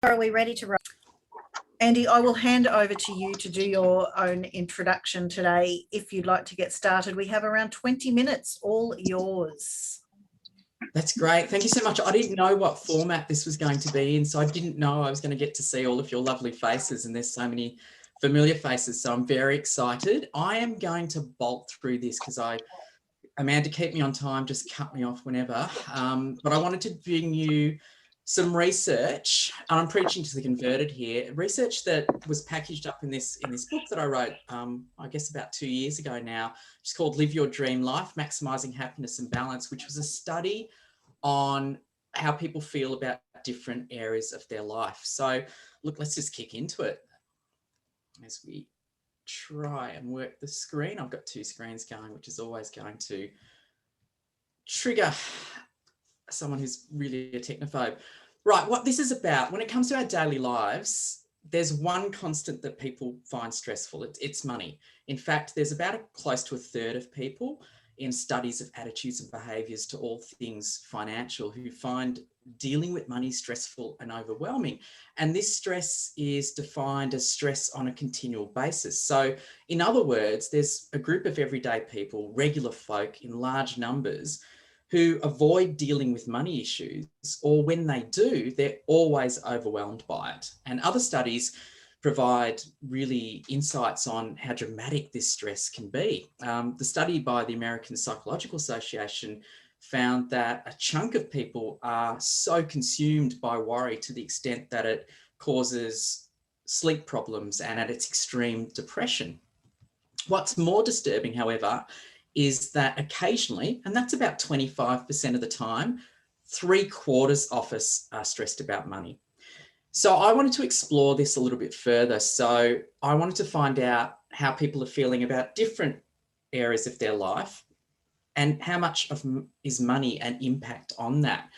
Are we ready to roll? Andy, I will hand over to you to do your own introduction today. If you'd like to get started, we have around 20 minutes, all yours. That's great. Thank you so much. I didn't know what format this was going to be in, so I didn't know I was going to get to see all of your lovely faces, and there's so many familiar faces, so I'm very excited. I am going to bolt through this because Amanda, keep me on time, just cut me off whenever. But I wanted to bring you some research, and I'm preaching to the converted here, research that was packaged up in this book that I wrote, I guess about 2 years ago now. It's called Live Your Dream Life, Maximising Happiness and Balance, which was a study on how people feel about different areas of their life. So look, let's just kick into it as we try and work the screen. I've got two screens going, which is always going to trigger someone who's really a technophobe. Right, what this is about, when it comes to our daily lives, there's one constant that people find stressful. It's money. In fact, there's about close to a third of people in studies of attitudes and behaviours to all things financial who find dealing with money stressful and overwhelming. And this stress is defined as stress on a continual basis. So in other words, there's a group of everyday people, regular folk in large numbers, who avoid dealing with money issues, or when they do, they're always overwhelmed by it. And other studies provide really insights on how dramatic this stress can be. The study by the American Psychological Association found that a chunk of people are so consumed by worry to the extent that it causes sleep problems and at its extreme, depression. What's more disturbing, however, is that occasionally, and that's about 25% of the time, 3/4 of us are stressed about money. So I wanted to explore this a little bit further. So I wanted to find out how people are feeling about different areas of their life and how much is money an impact on that.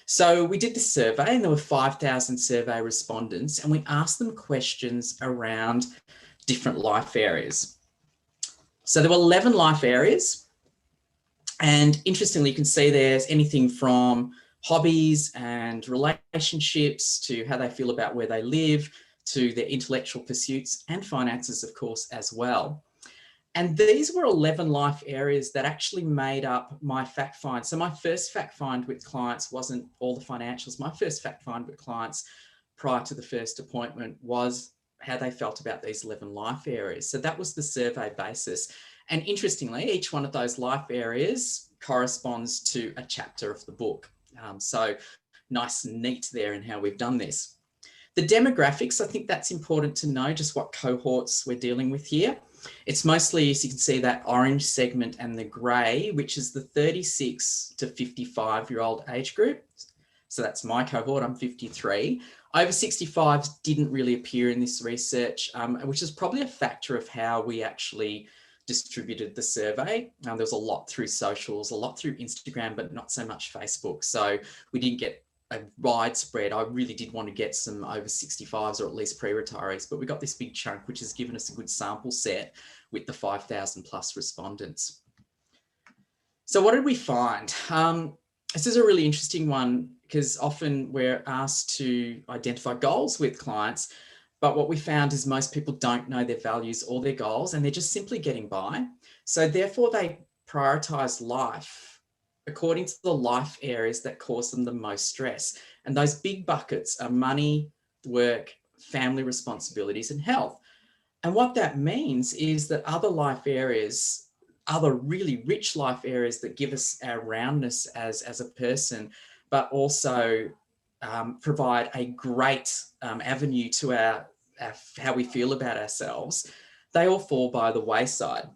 So we did this survey, and there were 5,000 survey respondents, and we asked them questions around different life areas. So there were 11 life areas, and interestingly, you can see there's anything from hobbies and relationships to how they feel about where they live, to their intellectual pursuits and finances, of course, as well. And these were 11 life areas that actually made up my fact find. So my first fact find with clients wasn't all the financials. My first fact find with clients prior to the first appointment was how they felt about these 11 life areas. So that was the survey basis. And interestingly, each one of those life areas corresponds to a chapter of the book. So nice and neat there in how we've done this. The demographics, I think that's important to know just what cohorts we're dealing with here. It's mostly, as you can see, that orange segment and the grey, which is the 36 to 55-year-old age group. So that's my cohort, I'm 53. Over 65s didn't really appear in this research, which is probably a factor of how we actually distributed the survey. There was a lot through socials, a lot through Instagram, but not so much Facebook. So we didn't get a widespread. I really did want to get some over 65s or at least pre-retirees, but we got this big chunk, which has given us a good sample set with the 5,000 plus respondents. So what did we find? This is a really interesting one because often we're asked to identify goals with clients, but what we found is most people don't know their values or their goals, and they're just simply getting by. So therefore they prioritize life according to the life areas that cause them the most stress. And those big buckets are money, work, family responsibilities, and health. And what that means is that other life areas, other really rich life areas that give us our roundness as a person, but also provide a great avenue to our how we feel about ourselves, they all fall by the wayside.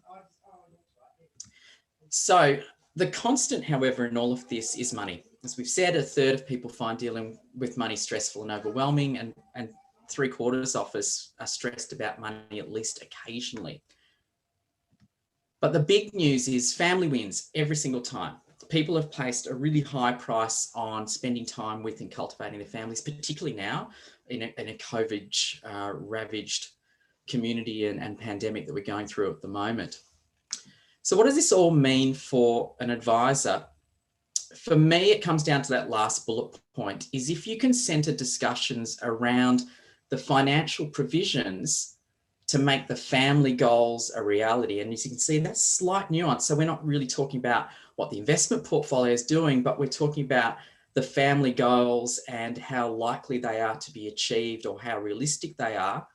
So the constant, however, in all of this is money. As we've said, a third of people find dealing with money stressful and overwhelming, and 3/4 of us are stressed about money at least occasionally. But the big news is family wins every single time. People have placed a really high price on spending time with and cultivating their families, particularly now in a COVID-ravaged community and pandemic that we're going through at the moment. So what does this all mean for an advisor? for me, it comes down to that last bullet point, is if you can center discussions around the financial provisions to make the family goals a reality. And as you can see, that's slight nuance. So we're not really talking about what the investment portfolio is doing, but we're talking about the family goals and how likely they are to be achieved or how realistic they are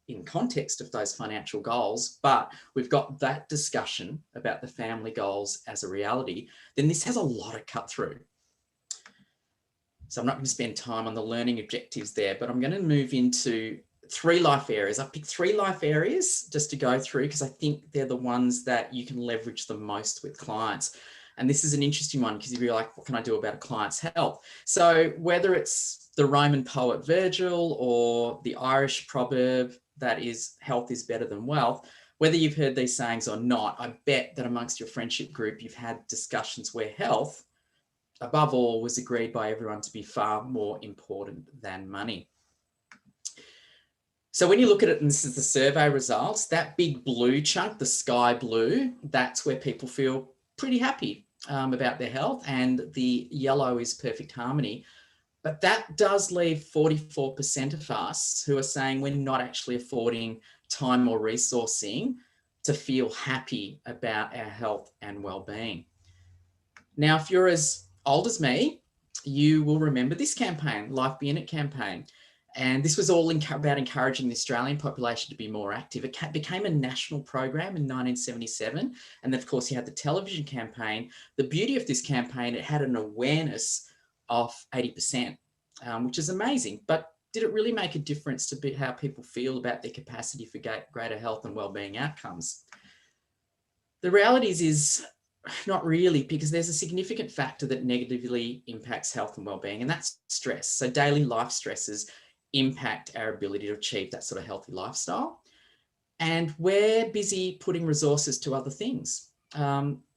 in context of those financial goals. But we've got that discussion about the family goals as a reality, then this has a lot of cut through. So I'm not going to spend time on the learning objectives there, but I'm going to move into 3 life areas. I picked 3 life areas just to go through because I think they're the ones that you can leverage the most with clients. And this is an interesting one because you'll be like, what can I do about a client's health? So whether it's the Roman poet Virgil or the Irish proverb that is health is better than wealth, whether you've heard these sayings or not, I bet that amongst your friendship group, you've had discussions where health, above all, was agreed by everyone to be far more important than money. So when you look at it, and this is the survey results, that big blue chunk, the sky blue, that's where people feel pretty happy about their health, and the yellow is perfect harmony. But that does leave 44% of us who are saying we're not actually affording time or resourcing to feel happy about our health and well-being. Now, if you're as old as me, you will remember this campaign, Life Be In It campaign. And this was all about encouraging the Australian population to be more active. It became a national program in 1977. And then, of course, you had the television campaign. The beauty of this campaign, it had an awareness of 80%, which is amazing. But did it really make a difference to how people feel about their capacity for greater health and wellbeing outcomes? The reality is not really, because there's a significant factor that negatively impacts health and wellbeing, and that's stress. So daily life stresses impact our ability to achieve that sort of healthy lifestyle. And we're busy putting resources to other things.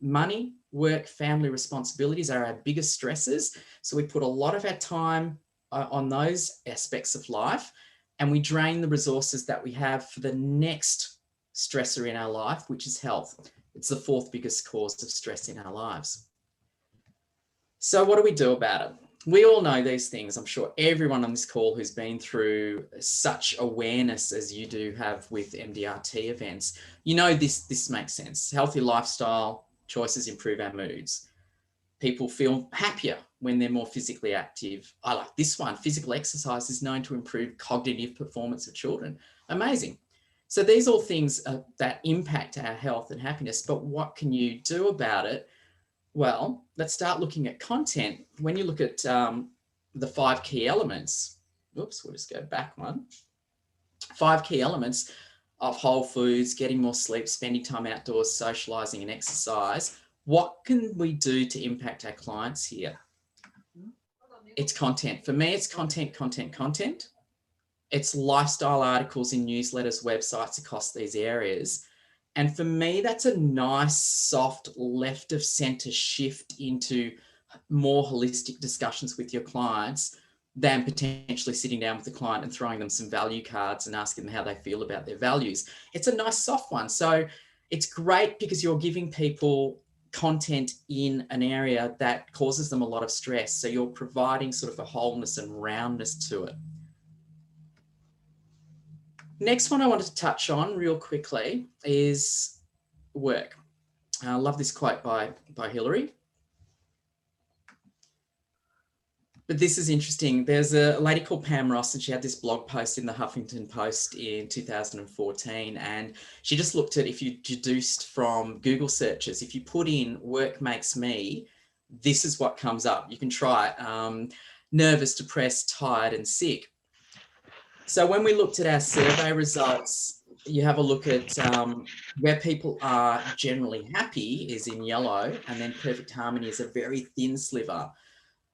Money, work, family responsibilities are our biggest stresses. So we put a lot of our time on those aspects of life, and we drain the resources that we have for the next stressor in our life, which is health. It's the 4th biggest cause of stress in our lives. So what do we do about it? We all know these things. I'm sure everyone on this call who's been through such awareness as you do have with MDRT events, you know this makes sense. Healthy lifestyle choices improve our moods. People feel happier when they're more physically active. I like this one. Physical exercise is known to improve cognitive performance of children. Amazing. So these are all things that impact our health and happiness, but what can you do about it? Well, let's start looking at content. When you look at the 5 key elements, oops, we'll just go back one. 5 key elements of whole foods, getting more sleep, spending time outdoors, socializing and exercise. What can we do to impact our clients here? It's content. For me, it's content. It's lifestyle articles in newsletters, websites across these areas. And for me, that's a nice, soft left of center shift into more holistic discussions with your clients than potentially sitting down with the client and throwing them some value cards and asking them how they feel about their values. It's a nice, soft one. So it's great because you're giving people content in an area that causes them a lot of stress. So you're providing sort of a wholeness and roundness to it. Next one I wanted to touch on real quickly is work. I love this quote by Hillary. But this is interesting. There's a lady called Pam Ross, and she had this blog post in the Huffington Post in 2014. And she just looked at, if you deduced from Google searches, if you put in work makes me, this is what comes up. You can try it. Nervous, depressed, tired, and sick. So when we looked at our survey results, you have a look at where people are generally happy is in yellow, and then perfect harmony is a very thin sliver.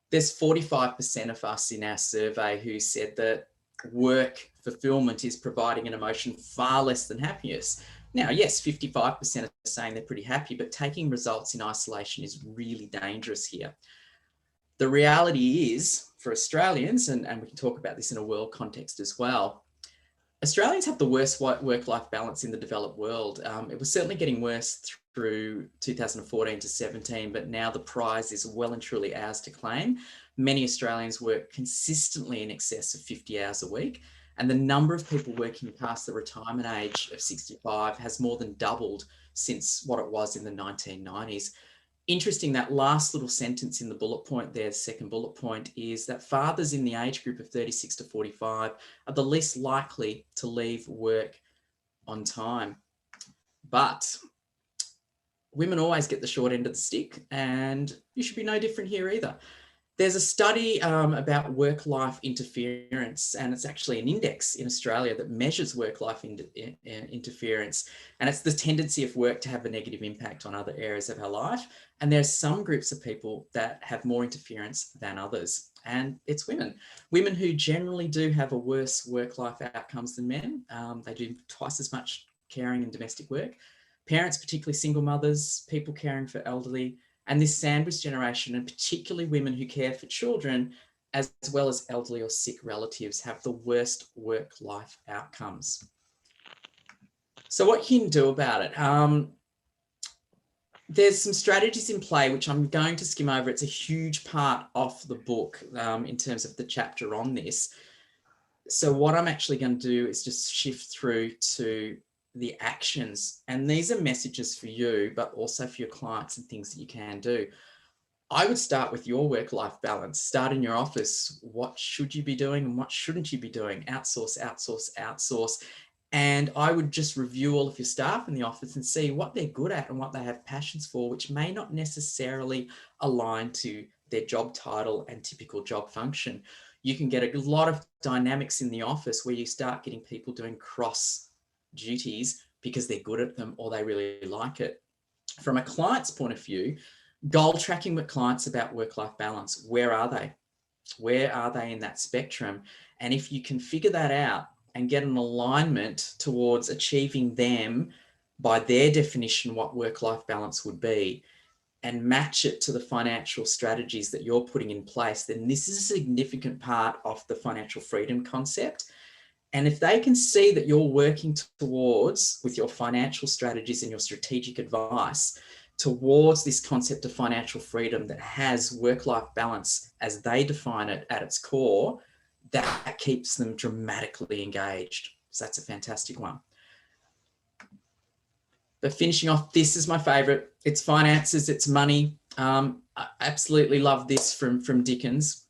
There's 45% of us in our survey who said that work fulfillment is providing an emotion far less than happiness. Now, yes, 55% are saying they're pretty happy, but taking results in isolation is really dangerous here. The reality is, for Australians, and we can talk about this in a world context as well, Australians have the worst work-life balance in the developed world. It was certainly getting worse through 2014 to 17, but now the prize is well and truly ours to claim. Many Australians work consistently in excess of 50 hours a week, and the number of people working past the retirement age of 65 has more than doubled since what it was in the 1990s. Interesting, that last little sentence in the bullet point there, the second bullet point, is that fathers in the age group of 36 to 45 are the least likely to leave work on time. But women always get the short end of the stick, and you should be no different here either. There's a study about work-life interference, and it's actually an index in Australia that measures work-life interference, and it's the tendency of work to have a negative impact on other areas of our life. And there's some groups of people that have more interference than others, and it's women. Women who generally do have a worse work-life outcomes than men. They do twice as much caring and domestic work. Parents, particularly single mothers, people caring for elderly, and this sandwich generation, and particularly women who care for children, as well as elderly or sick relatives, have the worst work-life outcomes. So what can you do about it? There's some strategies in play, which I'm going to skim over. It's a huge part of the book in terms of the chapter on this. So what I'm actually going to do is just shift through to the actions. And these are messages for you, but also for your clients and things that you can do. I would start with your work-life balance. Start in your office. What should you be doing and what shouldn't you be doing? Outsource, outsource, outsource. And I would just review all of your staff in the office and see what they're good at and what they have passions for, which may not necessarily align to their job title and typical job function. You can get a lot of dynamics in the office where you start getting people doing cross duties because they're good at them or they really like it. From a client's point of view, goal tracking with clients about work-life balance. Where are they? Where are they in that spectrum? And if you can figure that out and get an alignment towards achieving them by their definition, what work-life balance would be, and match it to the financial strategies that you're putting in place, then this is a significant part of the financial freedom concept. And if they can see that you're working towards, with your financial strategies and your strategic advice, towards this concept of financial freedom that has work-life balance as they define it at its core, that keeps them dramatically engaged. So that's a fantastic one. But finishing off, this is my favorite. It's finances, it's money. I absolutely love this from Dickens.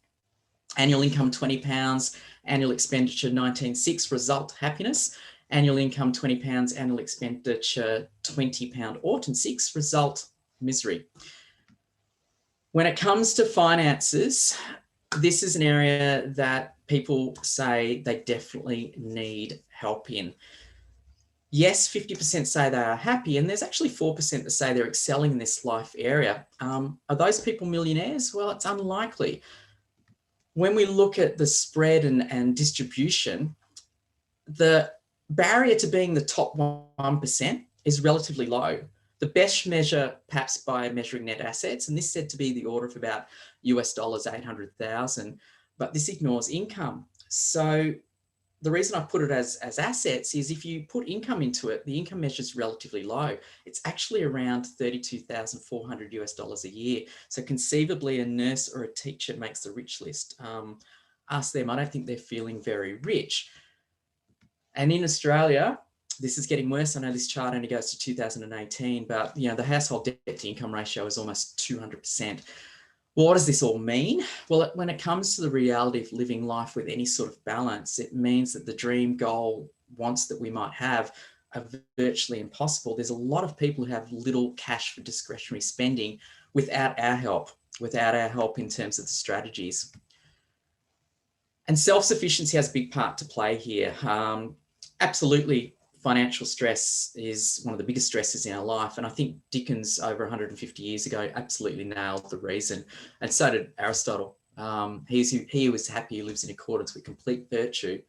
Annual income, £20, annual expenditure, 19.6, result, happiness. Annual income, £20, annual expenditure, £20, Orton 6, result, misery. When it comes to finances, this is an area that people say they definitely need help in. Yes, 50% say they are happy, and there's actually 4% that say they're excelling in this life area. Are those people millionaires? Well, it's unlikely. When we look at the spread and distribution, the barrier to being the top 1% is relatively low. The best measure, perhaps by measuring net assets, and this is said to be the order of about US dollars 800,000, but this ignores income. So the reason I put it as assets is if you put income into it, the income measure is relatively low. It's actually around 32,400 US dollars a year. So conceivably a nurse or a teacher makes the rich list. Ask them, I don't think they're feeling very rich. And in Australia, this is getting worse. I know this chart only goes to 2018, but the household debt to income ratio is almost 200%. Well, what does this all mean? Well, when it comes to the reality of living life with any sort of balance, it means that the dream, goal, wants that we might have are virtually impossible. There's a lot of people who have little cash for discretionary spending without our help in terms of the strategies. And self-sufficiency has a big part to play here. Absolutely, financial stress is one of the biggest stresses in our life. And I think Dickens over 150 years ago absolutely nailed the reason. And so did Aristotle. He was happy, who lives in accordance with complete virtue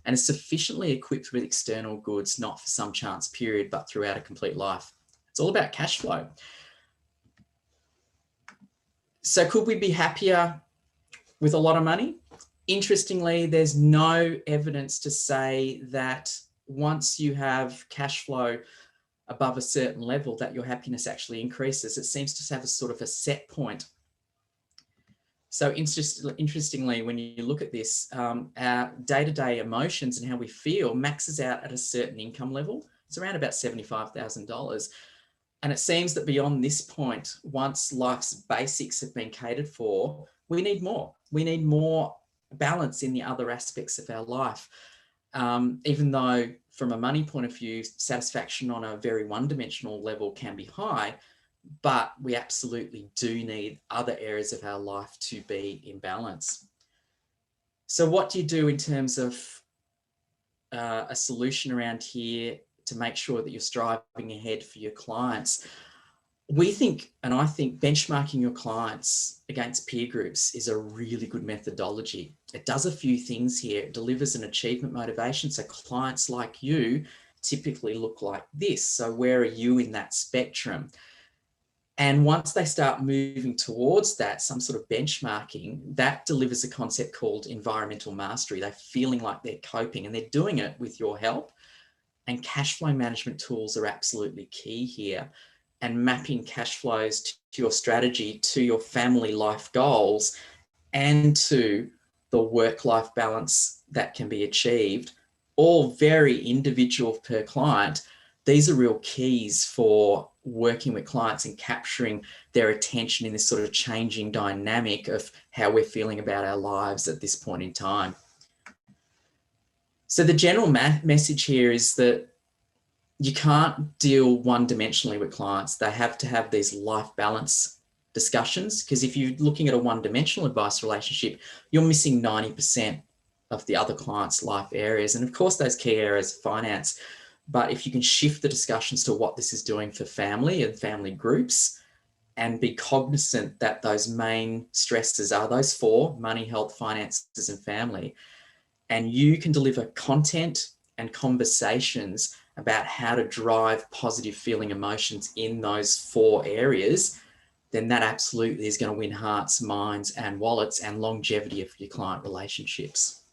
and is sufficiently equipped with external goods, not for some chance period, but throughout a complete life. It's all about cash flow. So could we be happier with a lot of money? Interestingly, there's no evidence to say that once you have cash flow above a certain level that your happiness actually increases. It seems to have a sort of a set point. So interestingly, when you look at this, our day-to-day emotions and how we feel maxes out at a certain income level. It's around about $75,000. And it seems that beyond this point, once life's basics have been catered for, we need more. We need more balance in the other aspects of our life. Even though from a money point of view, satisfaction on a very one-dimensional level can be high, but we absolutely do need other areas of our life to be in balance. So what do you do in terms of a solution around here to make sure that you're striving ahead for your clients? We think, and I think, benchmarking your clients against peer groups is a really good methodology. It does a few things here. It delivers an achievement motivation. So clients like you typically look like this. So where are you in that spectrum? And once they start moving towards that, some sort of benchmarking, that delivers a concept called environmental mastery. They're feeling like they're coping, and they're doing it with your help. And cash flow management tools are absolutely key here. And mapping cash flows to your strategy, to your family life goals, and to the work-life balance that can be achieved, all very individual per client. These are real keys for working with clients and capturing their attention in this sort of changing dynamic of how we're feeling about our lives at this point in time. So the general message here is that you can't deal one-dimensionally with clients. They have to have these life balance discussions, because if you're looking at a one-dimensional advice relationship, you're missing 90% of the other clients' life areas. And of course, those key areas are finance. But if you can shift the discussions to what this is doing for family and family groups, and be cognizant that those main stresses are those four: money, health, finances, and family, and you can deliver content and conversations about how to drive positive feeling emotions in those four areas, then that absolutely is going to win hearts, minds, and wallets, and longevity of your client relationships.